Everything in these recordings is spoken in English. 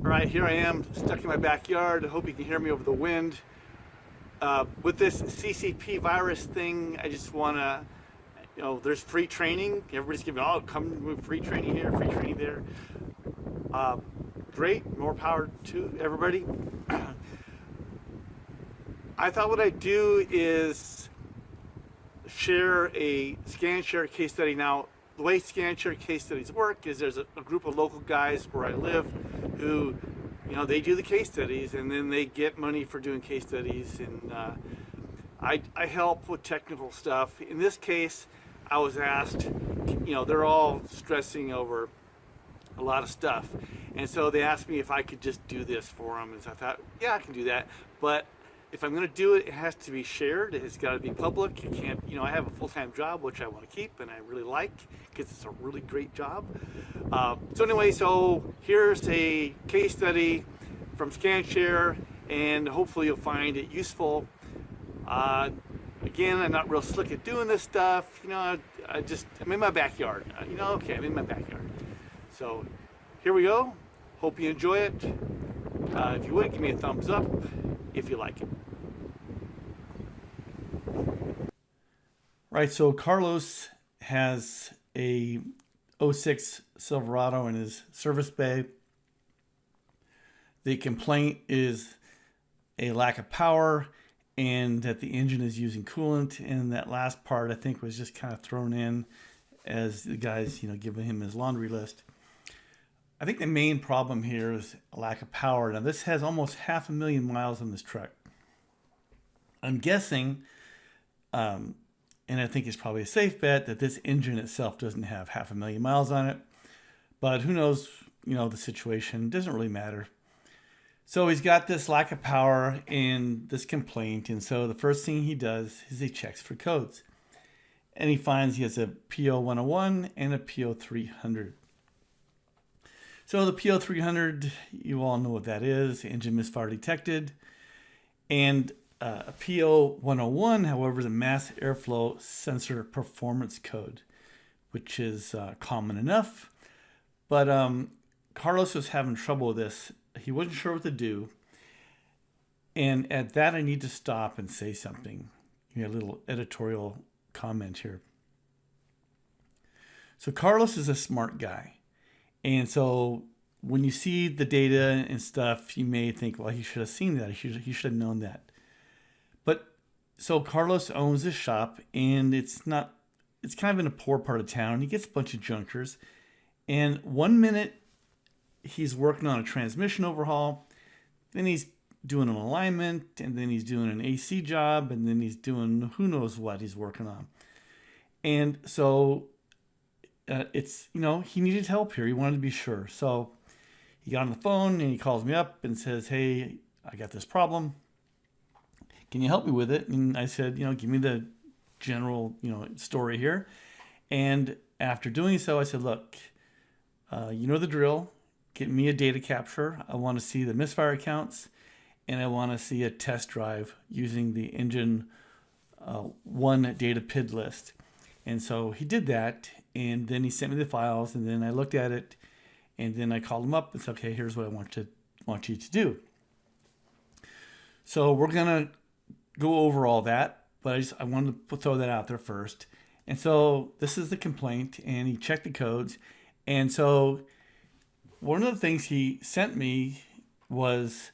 All right, here I am stuck in my backyard. I hope you can hear me over the wind. With this CCP virus thing, I just want to, there's free training. Everybody's giving, oh, come with free training here, free training there. Great, more power to everybody. I thought what I'd do is share a scan share case study. Now, the way scan share case studies work is there's a group of local guys where I live who, they do the case studies and then they get money for doing case studies, and I help with technical stuff. In this case, I was asked, they're all stressing over a lot of stuff, and so they asked me if I could just do this for them, and so I thought, yeah, I can do that, but if I'm going to do it, it has to be shared. It's got to be public. It can't, I have a full-time job, which I want to keep and I really like because it's a really great job. So anyway, so here's a case study from ScanShare, and hopefully you'll find it useful. Again, I'm not real slick at doing this stuff. I'm in my backyard. Okay, I'm in my backyard. So here we go. Hope you enjoy it. If you would, give me a thumbs up if you like it. Right, so Carlos has a '06 Silverado in his service bay. The complaint is a lack of power and that the engine is using coolant, and that last part I think was just kind of thrown in as the guys, giving him his laundry list. I think the main problem here is a lack of power. Now this has almost 500,000 miles on this truck. I'm guessing, and I think it's probably a safe bet, that this engine itself doesn't have 500,000 miles on it. But who knows, the situation. It doesn't really matter. So he's got this lack of power and this complaint. And so the first thing he does is he checks for codes. And he finds he has a P0101 and a P0300. So the P0300, you all know what that is, engine misfire detected. And a P0101, however, is a mass airflow sensor performance code, which is common enough. But Carlos was having trouble with this. He wasn't sure what to do. And at that, I need to stop and say something. A little editorial comment here. So Carlos is a smart guy. And so when you see the data and stuff, you may think, well, he should have seen that. He should have known that. But so Carlos owns this shop, and it's kind of in a poor part of town. He gets a bunch of junkers. And 1 minute he's working on a transmission overhaul. Then he's doing an alignment, and then he's doing an AC job, and then he's doing who knows what he's working on. And so he needed help here. He wanted to be sure. So he got on the phone and he calls me up and says, hey, I got this problem. Can you help me with it? And I said, give me the general, story here. And after doing so, I said, look, you know the drill. Get me a data capture. I want to see the misfire counts, and I want to see a test drive using the engine one data PID list. And so he did that. And then he sent me the files, and then I looked at it, and then I called him up and said, okay, here's what I want you to do. So we're going to go over all that, but I wanted to throw that out there first. And so this is the complaint, and he checked the codes. And so one of the things he sent me was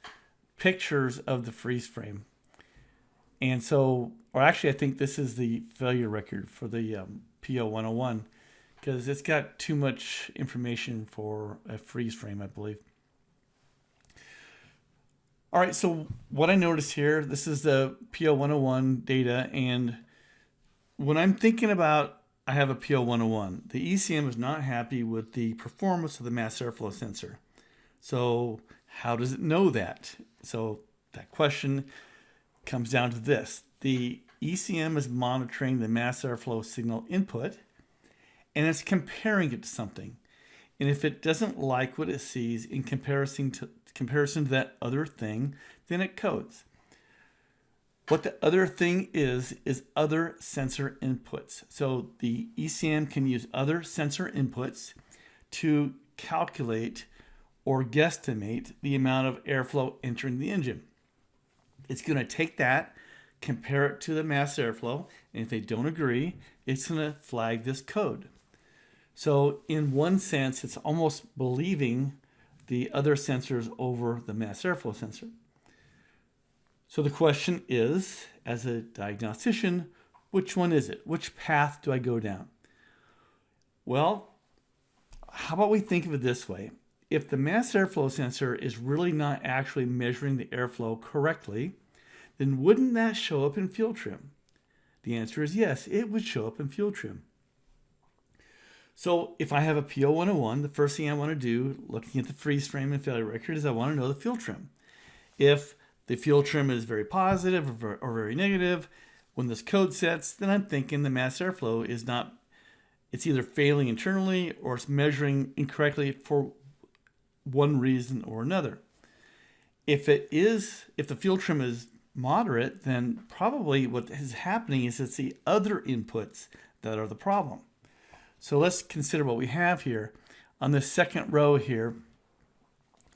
pictures of the freeze frame. And so, or actually, I think this is the failure record for the P0101. Because it's got too much information for a freeze frame, I believe. All right, so what I noticed here, this is the P0101 data, and when I'm thinking about I have a P0101, the ECM is not happy with the performance of the mass airflow sensor. So how does it know that? So that question comes down to this. The ECM is monitoring the mass airflow signal input, and it's comparing it to something. And if it doesn't like what it sees in comparison to that other thing, then it codes. What the other thing is other sensor inputs. So the ECM can use other sensor inputs to calculate or guesstimate the amount of airflow entering the engine. It's going to take that, compare it to the mass airflow, and if they don't agree, it's going to flag this code. So in one sense, it's almost believing the other sensors over the mass airflow sensor. So the question is, as a diagnostician, which one is it? Which path do I go down? Well, how about we think of it this way? If the mass airflow sensor is really not actually measuring the airflow correctly, then wouldn't that show up in fuel trim? The answer is yes, it would show up in fuel trim. So if I have a P0101, the first thing I want to do, looking at the freeze frame and failure record, is I want to know the fuel trim. If the fuel trim is very positive or very negative, when this code sets, then I'm thinking the mass airflow is not, it's either failing internally or it's measuring incorrectly for one reason or another. If the fuel trim is moderate, then probably what is happening is it's the other inputs that are the problem. So let's consider what we have here. On the second row here,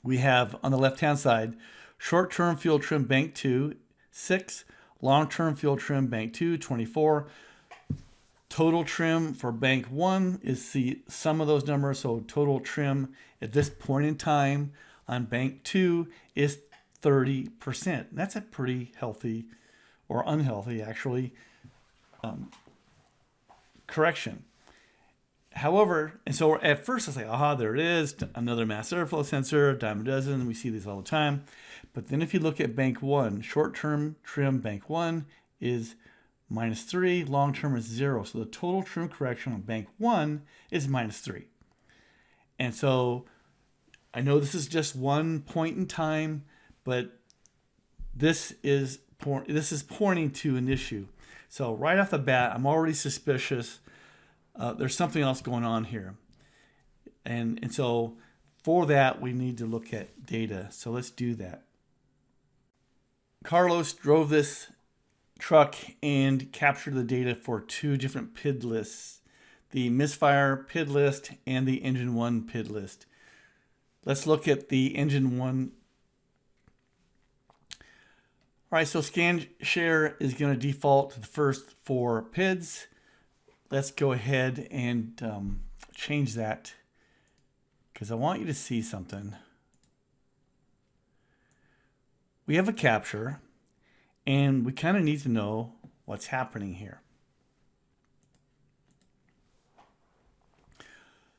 we have on the left-hand side, short-term fuel trim bank 2, 6, long-term fuel trim bank 2, 24. Total trim for bank 1 is the sum of those numbers. So total trim at this point in time on bank 2 is 30%. That's a pretty healthy, or unhealthy actually, correction. However, and so at first it's like, aha, there it is, another mass airflow sensor, a dime a dozen. We see these all the time. But then if you look at bank 1, short-term trim bank 1 is -3, long-term is 0. So the total trim correction on bank 1 is -3. And so I know this is just one point in time, but this is pointing to an issue. So right off the bat, I'm already suspicious. There's something else going on here. And so for that, we need to look at data. So let's do that. Carlos drove this truck and captured the data for two different PID lists, the misfire PID list and the engine 1 PID list. Let's look at the engine 1. All right, so scan share is going to default to the first 4 PIDs. Let's go ahead and change that because I want you to see something. We have a capture and we kind of need to know what's happening here.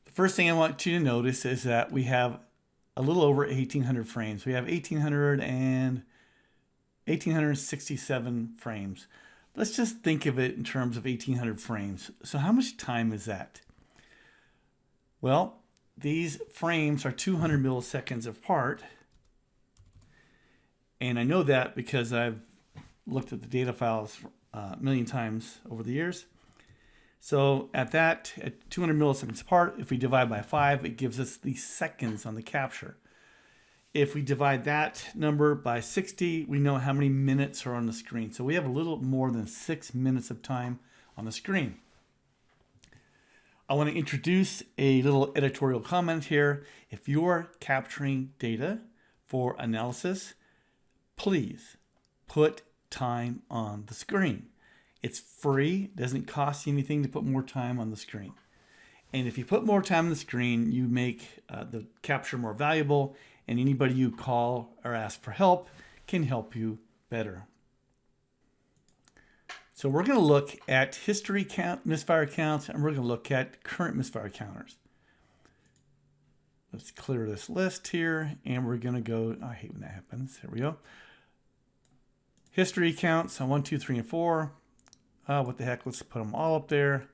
The first thing I want you to notice is that we have a little over 1,800 frames. We have 1,867 frames. Let's just think of it in terms of 1,800 frames. So how much time is that? Well, these frames are 200 milliseconds apart. And I know that because I've looked at the data files a million times over the years. So at 200 milliseconds apart, if we divide by 5, it gives us the seconds on the capture. If we divide that number by 60, we know how many minutes are on the screen. So we have a little more than 6 minutes of time on the screen. I want to introduce a little editorial comment here. If you're capturing data for analysis, please put time on the screen. It's free, doesn't cost you anything to put more time on the screen. And if you put more time on the screen, you make the capture more valuable, and anybody you call or ask for help can help you better. So we're going to look at history count, misfire counts, and we're going to look at current misfire counters. Let's clear this list here, and we're going to go, I hate when that happens. There we go. History counts on 1, 2, 3, and 4. What the heck, let's put them all up there.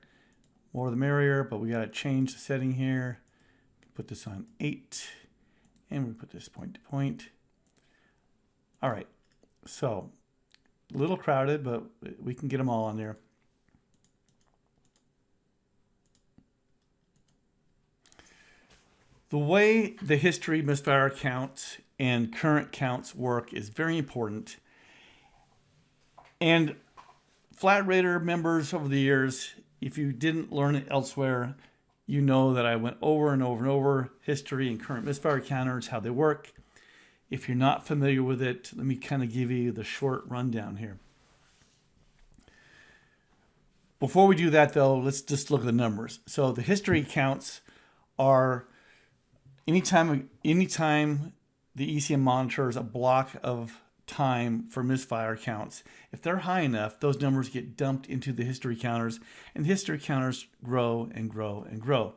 More the merrier, but we got to change the setting here. Put this on 8. And we put this point to point. All right, so a little crowded, but we can get them all on there. The way the history misfire counts and current counts work is very important. And Flatrater members over the years, if you didn't learn it elsewhere, you know that I went over and over and over history and current misfire counters, how they work. If you're not familiar with it, let me kind of give you the short rundown here. Before we do that, though, let's just look at the numbers. So the history counts are anytime the ECM monitors a block of time for misfire counts, if they're high enough, those numbers get dumped into the history counters, and history counters grow and grow and grow.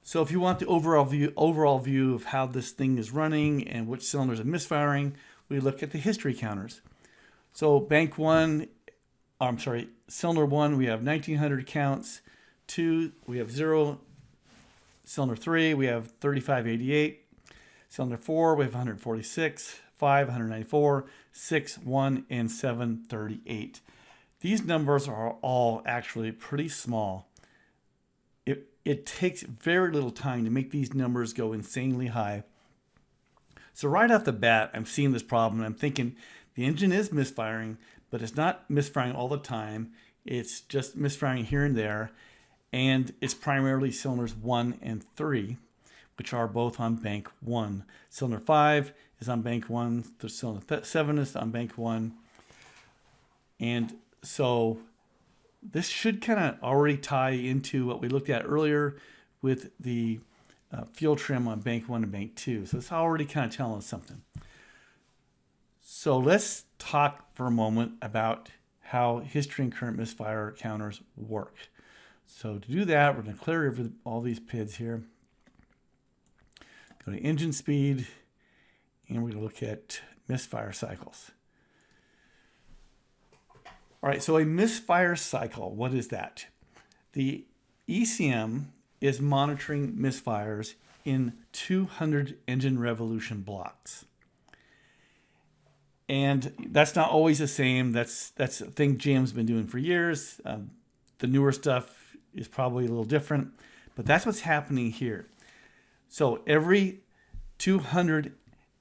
So if you want the overall view of how this thing is running and which cylinders are misfiring, we look at the history counters. So cylinder 1, we have 1900 counts. 2, we have 0. Cylinder 3, we have 3588. Cylinder 4, we have 146. 5, 194. 6, 1, and 7, 38. These numbers are all actually pretty small. It takes very little time to make these numbers go insanely high. So right off the bat, I'm seeing this problem, and I'm thinking the engine is misfiring, but it's not misfiring all the time. It's just misfiring here and there, and it's primarily cylinders 1 and 3, which are both on bank 1. Cylinder 5 is on bank 1. The cylinder 7 is on bank 1. And so this should kind of already tie into what we looked at earlier with the fuel trim on bank 1 and bank 2. So it's already kind of telling us something. So let's talk for a moment about how history and current misfire counters work. So to do that, we're going to clear over all these PIDs here. Go to engine speed, and we're going to look at misfire cycles. All right, so a misfire cycle, what is that? The ECM is monitoring misfires in 200 engine revolution blocks. And that's not always the same. That's a thing GM's been doing for years. The newer stuff is probably a little different, but that's what's happening here. So every 200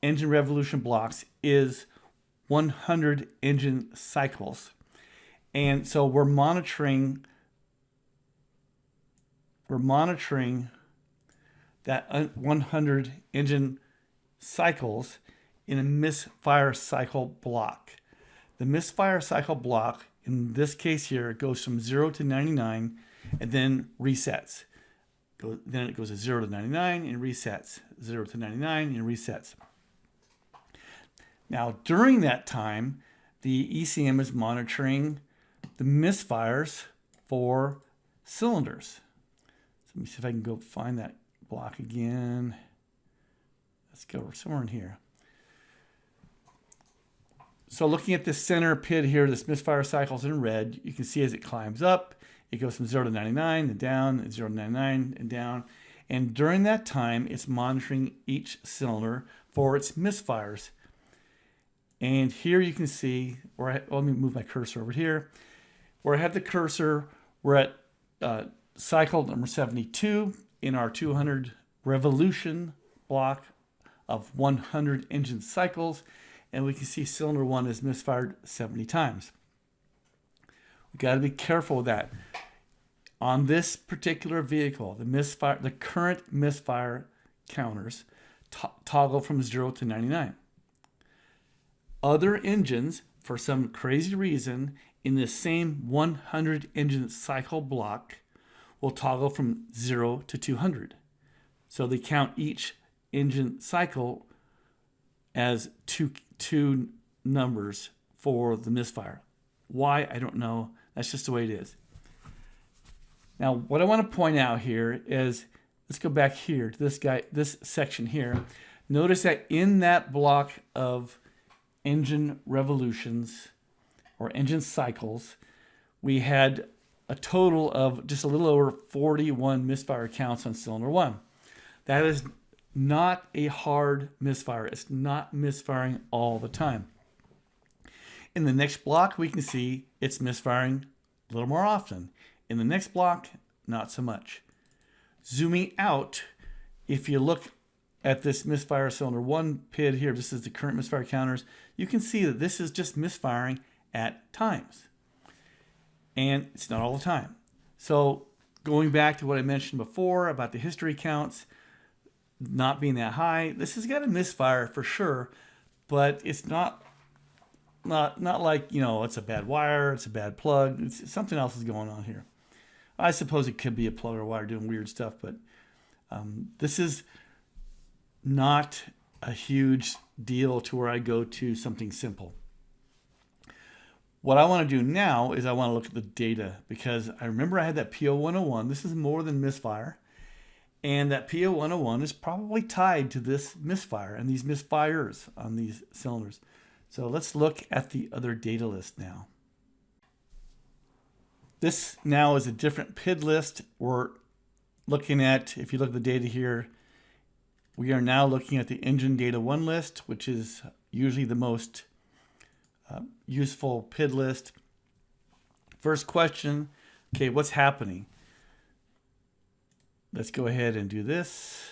engine revolution blocks is 100 engine cycles. And so we're monitoring that 100 engine cycles in a misfire cycle block. The misfire cycle block, in this case here, goes from 0 to 99 and then resets. Then it goes to 0 to 99 and resets. 0 to 99 and resets. Now, during that time, the ECM is monitoring the misfires for cylinders. So let me see if I can go find that block again. Let's go somewhere in here. So looking at this center PID here, this misfire cycles in red, you can see as it climbs up, it goes from 0 to 99 and down, and 0 to 99 and down. And during that time, it's monitoring each cylinder for its misfires. And here you can see, let me move my cursor over here. Where I have the cursor, we're at cycle number 72 in our 200 revolution block of 100 engine cycles. And we can see cylinder 1 is misfired 70 times. We got to be careful with that. On this particular vehicle, the current misfire counters toggle from 0 to 99. Other engines, for some crazy reason, in the same 100 engine cycle block will toggle from 0 to 200. So they count each engine cycle as two numbers for the misfire. Why? I don't know. That's just the way it is. Now, what I want to point out here is, let's go back here to this section here. Notice that in that block of engine revolutions or engine cycles, we had a total of just a little over 41 misfire counts on cylinder 1. That is not a hard misfire. It's not misfiring all the time. In the next block, we can see it's misfiring a little more often. In the next block, not so much. Zooming out, if you look at this misfire cylinder 1 PID here, this is the current misfire counters, you can see that this is just misfiring at times. And it's not all the time. So going back to what I mentioned before about the history counts not being that high, this has got a misfire for sure, but it's not like, you know, it's a bad wire, it's a bad plug, something else is going on here. I suppose it could be a plug or wire doing weird stuff, but this is not a huge deal to where I go to something simple. What I want to do now is I want to look at the data, because I remember I had that P0101. This is more than misfire. And that P0101 is probably tied to this misfire and these misfires on these cylinders. So let's look at the other data list now. This now is a different PID list. We're looking at, if you look at the data here, we are now looking at the engine data 1 list, which is usually the most useful PID list. First question, okay, what's happening? Let's go ahead and do this.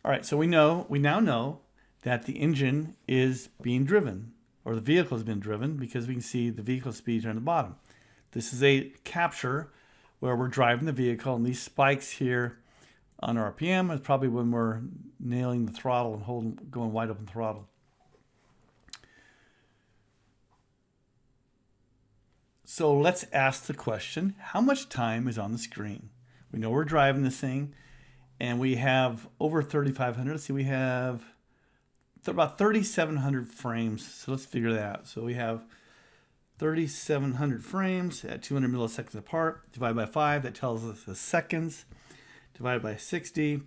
All right, so we now know that the engine is being driven, or the vehicle has been driven, because we can see the vehicle speed here on the bottom. This is a capture where we're driving the vehicle, and these spikes here on RPM is probably when we're nailing the throttle and going wide open throttle. So let's ask the question, how much time is on the screen? We know we're driving this thing, and we have over 3,500. Let's see, we have about 3,700 frames. So let's figure that out. So we have 3,700 frames at 200 milliseconds apart. Divided by 5, that tells us the seconds. Divided by 60,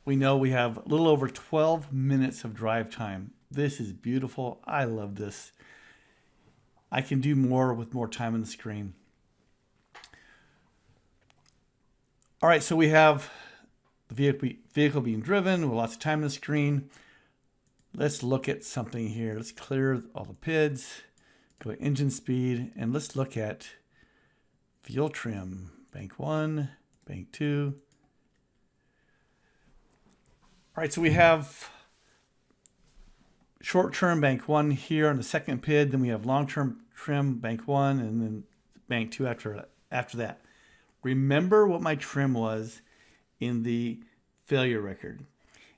we know we have a little over 12 minutes of drive time. This is beautiful. I love this. I can do more with more time on the screen. All right, so we have the vehicle being driven with lots of time on the screen. Let's look at something here. Let's clear all the PIDs, go to engine speed, and let's look at fuel trim. Bank 1, bank 2. All right, so we have short-term bank 1 here on the second PID, then we have long-term trim bank 1, and then bank 2 after that. Remember what my trim was in the failure record.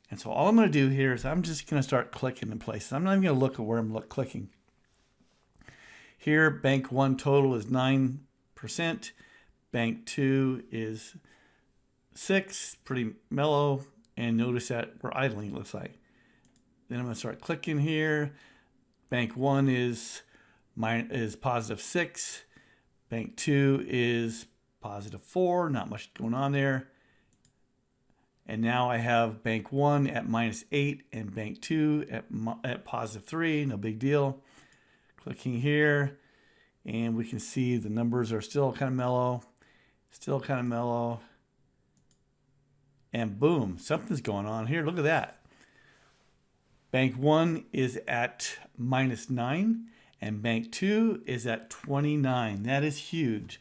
And so all I'm going to do here is I'm just going to start clicking in places. I'm not even going to look at where I'm clicking. Here, bank 1 total is 9%. Bank 2 is 6, pretty mellow. And notice that we're idling, it looks like. Then I'm going to start clicking here. Bank 1 is positive 6. Bank 2 is positive 4. Not much going on there. And now I have bank 1 at minus 8 and bank 2 at positive 3. No big deal. Clicking here, and we can see the numbers are still kind of mellow. Still kind of mellow. And boom, something's going on here. Look at that. Bank 1 is at minus 9, and bank 2 is at 29. That is huge.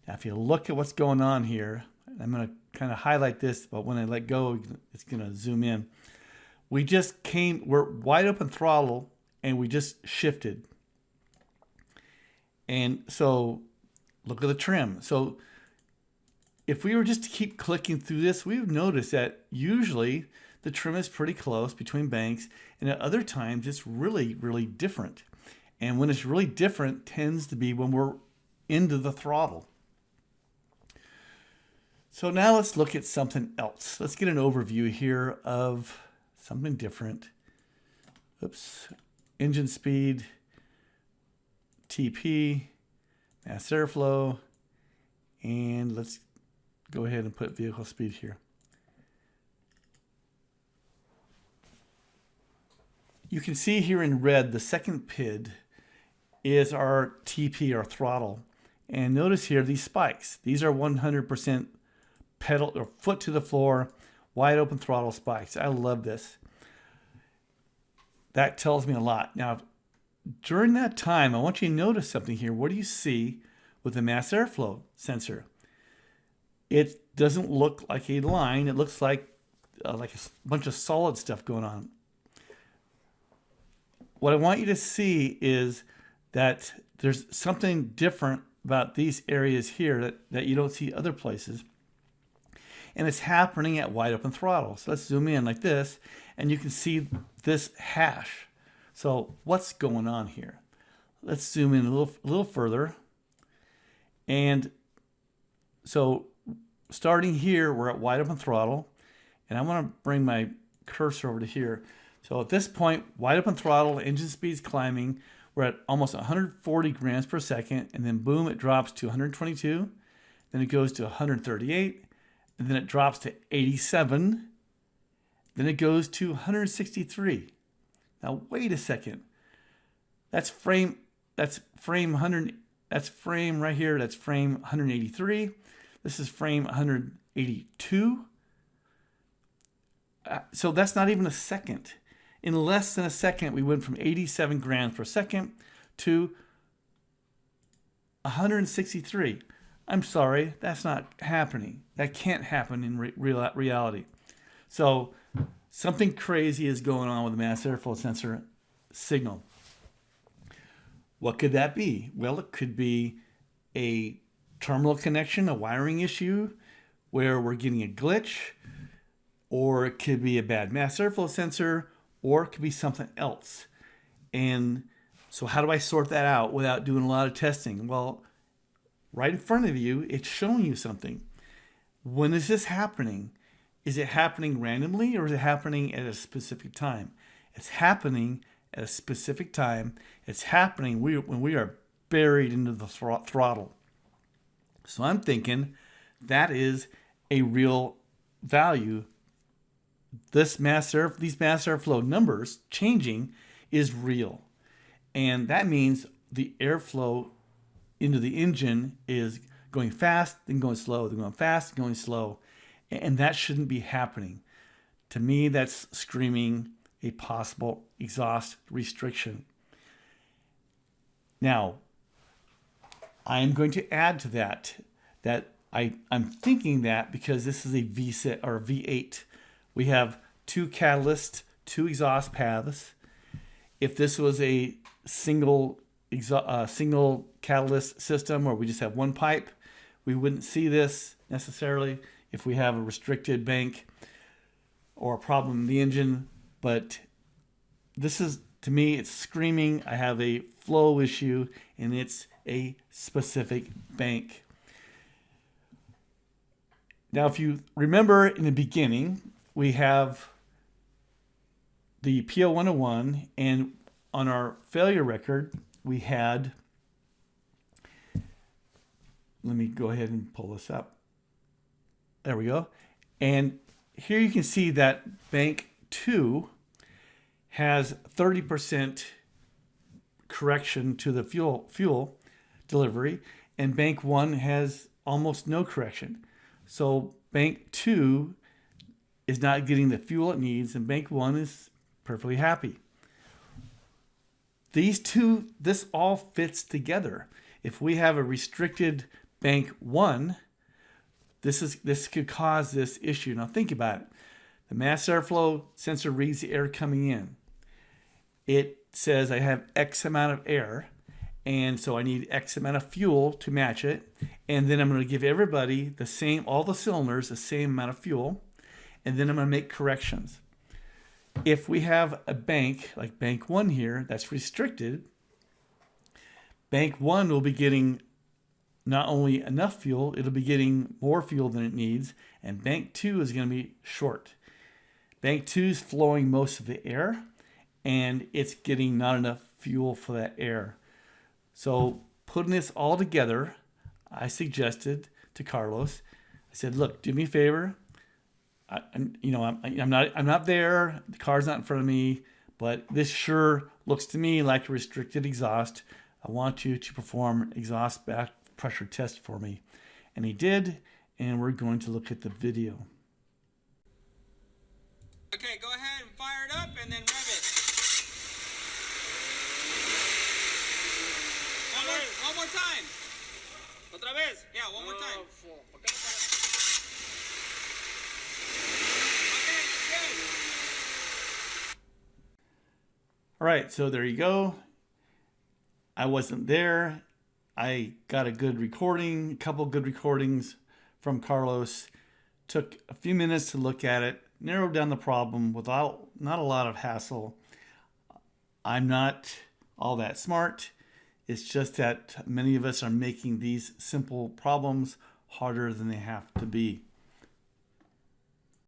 Now, if you look at what's going on here, I'm going to kind of highlight this, but when I let go, it's going to zoom in. We're wide open throttle, and we just shifted. And so look at the trim. So if we were just to keep clicking through this, we would notice that usually the trim is pretty close between banks, and at other times it's really, really different. And when it's really different, tends to be when we're into the throttle. So now let's look at something else. Let's get an overview here of something different. Oops. Engine speed, TP, mass airflow, and let's go ahead and put vehicle speed here. You can see here in red, the second PID is our TP, our throttle. And notice here these spikes. These are 100% pedal or foot to the floor, wide open throttle spikes. I love this. That tells me a lot. Now, during that time, I want you to notice something here. What do you see with the mass airflow sensor? It doesn't look like a line. It looks like a bunch of solid stuff going on. What I want you to see is that there's something different about these areas here that you don't see other places. And it's happening at wide open throttle. So let's zoom in like this, and you can see this hash. So what's going on here? Let's zoom in a little further. And so starting here, we're at wide open throttle. And I want to bring my cursor over to here. So at this point, wide open throttle, engine speed's climbing. We're at almost 140 grams per second. And then boom, it drops to 122. Then it goes to 138. And then it drops to 87. Then it goes to 163. Now wait a second. That's frame right here. That's frame 183. This is frame 182. So that's not even a second. In less than a second, we went from 87 grams per second to 163. I'm sorry, that's not happening. That can't happen in reality. So something crazy is going on with the mass airflow sensor signal. What could that be? Well, it could be a terminal connection, a wiring issue where we're getting a glitch, or it could be a bad mass airflow sensor, or it could be something else. And so how do I sort that out without doing a lot of testing? Well, right in front of you, it's showing you something. When is this happening? Is it happening randomly, or is it happening at a specific time? It's happening at a specific time. It's happening when we are buried into the throttle. So I'm thinking that is a real value. These mass airflow numbers changing is real. And that means the airflow into the engine is going fast, then going slow, then going fast, going slow. And that shouldn't be happening. To me, that's screaming a possible exhaust restriction. Now, I'm going to add to that I'm thinking that because this is a V6 or V8, we have two catalysts, two exhaust paths. If this was a single catalyst system where we just have one pipe, we wouldn't see this necessarily if we have a restricted bank or a problem in the engine. But this is, to me, it's screaming I have a flow issue, and it's a specific bank. Now, if you remember in the beginning, we have the P0101, and on our failure record, we had, let me go ahead and pull this up. There we go. And here you can see that bank 2 has 30% correction to the fuel delivery, and bank 1 has almost no correction. So bank 2 is not getting the fuel it needs, and bank 1 is perfectly happy. These two, this all fits together. If we have a restricted bank 1, this could cause this issue. Now think about it. The mass airflow sensor reads the air coming in. It says I have X amount of air, and so I need X amount of fuel to match it. And then I'm going to give everybody the same, all the cylinders, the same amount of fuel. And then I'm going to make corrections. If we have a bank, like bank 1 here, that's restricted, bank 1 will be getting not only enough fuel, it'll be getting more fuel than it needs, and bank 2 is going to be short. Bank 2 is flowing most of the air, and it's getting not enough fuel for that air. So putting this all together, I suggested to Carlos, I said, look, do me a favor. I'm not there. The car's not in front of me, but this sure looks to me like a restricted exhaust. I want you to perform exhaust back pressure test for me. And he did, and we're going to look at the video. Okay, go ahead and fire it up and then rev it. One more time. Otra vez. Yeah, one more time. All right, so there you go. I wasn't there. I got a good recording, a couple good recordings from Carlos. Took a few minutes to look at it, narrowed down the problem without not a lot of hassle. I'm not all that smart. It's just that many of us are making these simple problems harder than they have to be.